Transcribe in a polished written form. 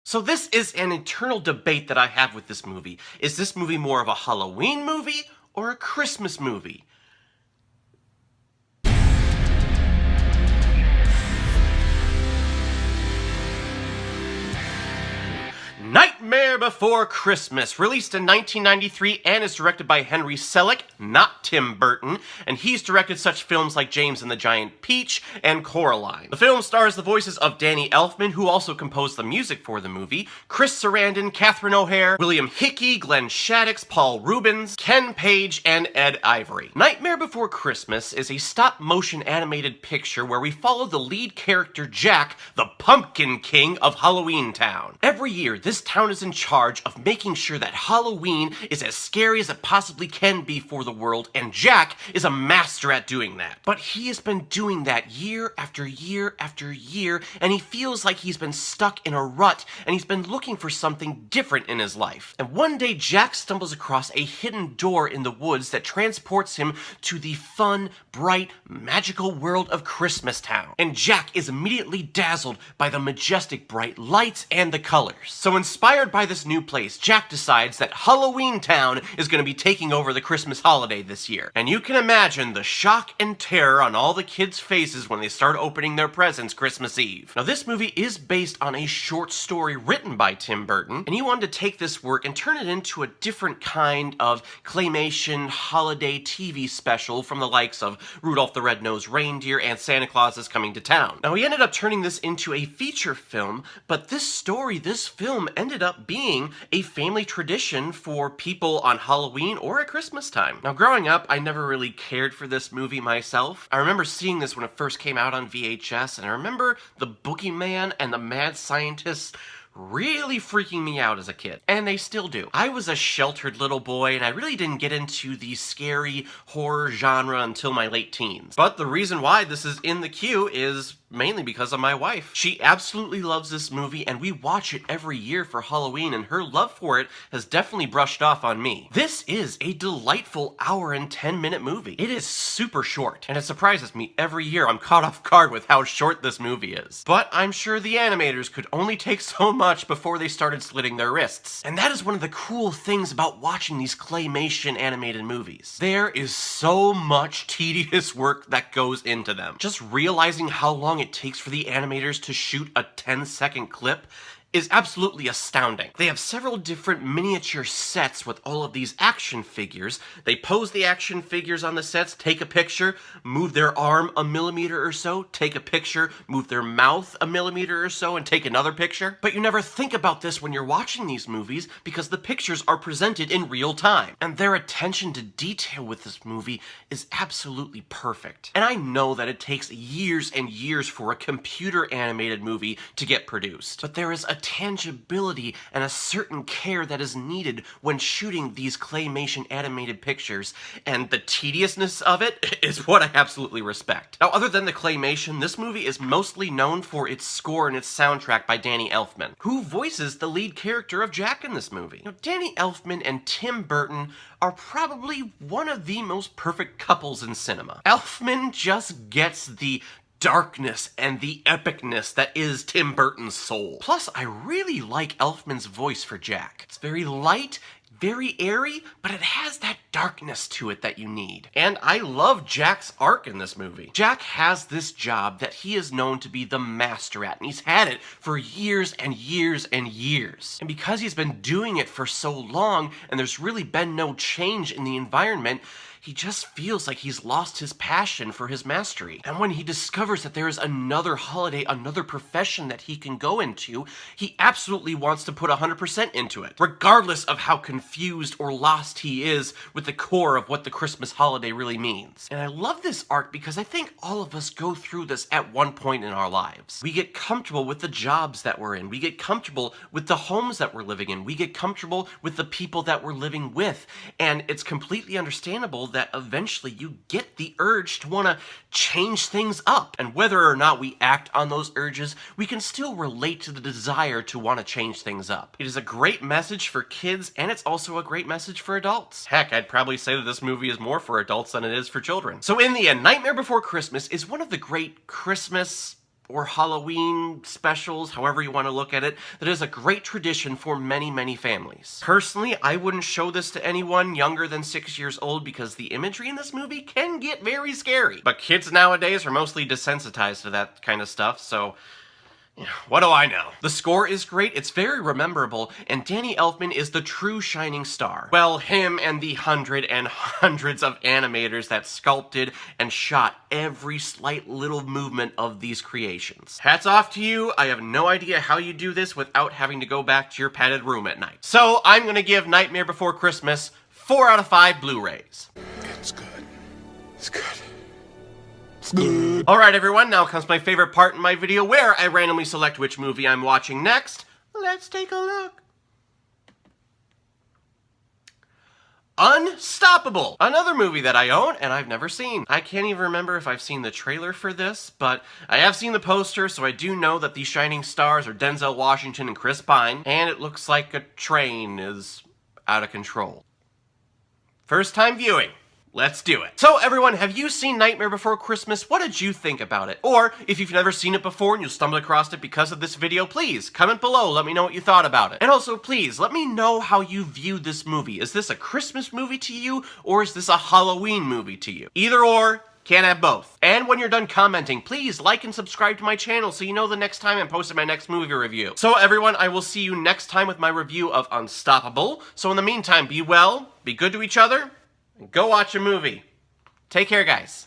So this is an eternal debate that I have with this movie. Is this movie more of a Halloween movie or a Christmas movie? Nightmare Before Christmas, released in 1993 and is directed by Henry Selick, not Tim Burton, and he's directed such films like James and the Giant Peach and Coraline. The film stars the voices of Danny Elfman, who also composed the music for the movie, Chris Sarandon, Catherine O'Hare, William Hickey, Glenn Shaddix, Paul Rubens, Ken Page, and Ed Ivory. Nightmare Before Christmas is a stop-motion animated picture where we follow the lead character Jack, the Pumpkin King of Halloween Town. Every year, this town is in charge of making sure that Halloween is as scary as it possibly can be for the world, and Jack is a master at doing that. But he has been doing that year after year after year, and he feels like he's been stuck in a rut, and he's been looking for something different in his life. And one day, Jack stumbles across a hidden door in the woods that transports him to the fun, bright, magical world of Christmas Town. And Jack is immediately dazzled by the majestic, bright lights and the colors. So inspired by this new place, Jack decides that Halloween Town is going to be taking over the Christmas holiday this year. And you can imagine the shock and terror on all the kids' faces when they start opening their presents Christmas Eve. Now, this movie is based on a short story written by Tim Burton, and he wanted to take this work and turn it into a different kind of claymation holiday TV special from the likes of Rudolph the Red-Nosed Reindeer and Santa Claus is Coming to Town. Now, he ended up turning this into a feature film, but this film ended up being a family tradition for people on Halloween or at Christmas time. Now, growing up, I never really cared for this movie myself. I remember seeing this when it first came out on VHS, and I remember the boogeyman and the mad scientist really freaking me out as a kid. And they still do. I was a sheltered little boy, and I really didn't get into the scary horror genre until my late teens. But the reason why this is in the queue is mainly because of my wife. She absolutely loves this movie, and we watch it every year for Halloween, and her love for it has definitely brushed off on me. This is a delightful hour and 10-minute movie. It is super short, and it surprises me every year. I'm caught off guard with how short this movie is. But I'm sure the animators could only take so much before they started slitting their wrists. And that is one of the cool things about watching these claymation animated movies. There is so much tedious work that goes into them. Just realizing how long it takes for the animators to shoot a 10-second clip is absolutely astounding. They have several different miniature sets with all of these action figures. They pose the action figures on the sets, take a picture, move their arm a millimeter or so, take a picture, move their mouth a millimeter or so, and take another picture. But you never think about this when you're watching these movies because the pictures are presented in real time. And their attention to detail with this movie is absolutely perfect. And I know that it takes years and years for a computer animated movie to get produced. But there is a tangibility and a certain care that is needed when shooting these claymation animated pictures, and the tediousness of it is what I absolutely respect. Now, other than the claymation, this movie is mostly known for its score and its soundtrack by Danny Elfman, who voices the lead character of Jack in this movie. Now, Danny Elfman and Tim Burton are probably one of the most perfect couples in cinema. Elfman just gets the darkness and the epicness that is Tim Burton's soul. Plus, I really like Elfman's voice for Jack. It's very light, very airy, but it has that darkness to it that you need. And I love Jack's arc in this movie. Jack has this job that he is known to be the master at, and he's had it for years and years and years. And because he's been doing it for so long, and there's really been no change in the environment, he just feels like he's lost his passion for his mastery. And when he discovers that there is another holiday, another profession that he can go into, he absolutely wants to put 100% into it, regardless of how confused or lost he is with the core of what the Christmas holiday really means. And I love this arc because I think all of us go through this at one point in our lives. We get comfortable with the jobs that we're in. We get comfortable with the homes that we're living in. We get comfortable with the people that we're living with. And it's completely understandable that eventually you get the urge to want to change things up. And whether or not we act on those urges, we can still relate to the desire to want to change things up. It is a great message for kids, and it's also a great message for adults. Heck, I'd probably say that this movie is more for adults than it is for children. So in the end, Nightmare Before Christmas is one of the great Christmas or Halloween specials, however you want to look at it, that is a great tradition for many, many families. Personally, I wouldn't show this to anyone younger than 6 years old because the imagery in this movie can get very scary. But kids nowadays are mostly desensitized to that kind of stuff, so what do I know? The score is great, it's very rememberable, and Danny Elfman is the true shining star. Well, him and the hundreds of animators that sculpted and shot every slight little movement of these creations. Hats off to you. I have no idea how you do this without having to go back to your padded room at night. So I'm gonna give Nightmare Before Christmas 4 out of 5 Blu-rays. It's good. It's good. Alright everyone, now comes my favorite part in my video where I randomly select which movie I'm watching next. Let's take a look. Unstoppable! Another movie that I own and I've never seen. I can't even remember if I've seen the trailer for this, but I have seen the poster, so I do know that the shining stars are Denzel Washington and Chris Pine, and it looks like a train is out of control. First time viewing. Let's do it. So everyone, have you seen Nightmare Before Christmas? What did you think about it? Or, if you've never seen it before and you stumbled across it because of this video, please comment below, let me know what you thought about it. And also, please, let me know how you view this movie. Is this a Christmas movie to you, or is this a Halloween movie to you? Either or, can't have both. And when you're done commenting, please like and subscribe to my channel so you know the next time I'm posting my next movie review. So everyone, I will see you next time with my review of Unstoppable. So in the meantime, be well, be good to each other, and go watch a movie. Take care, guys.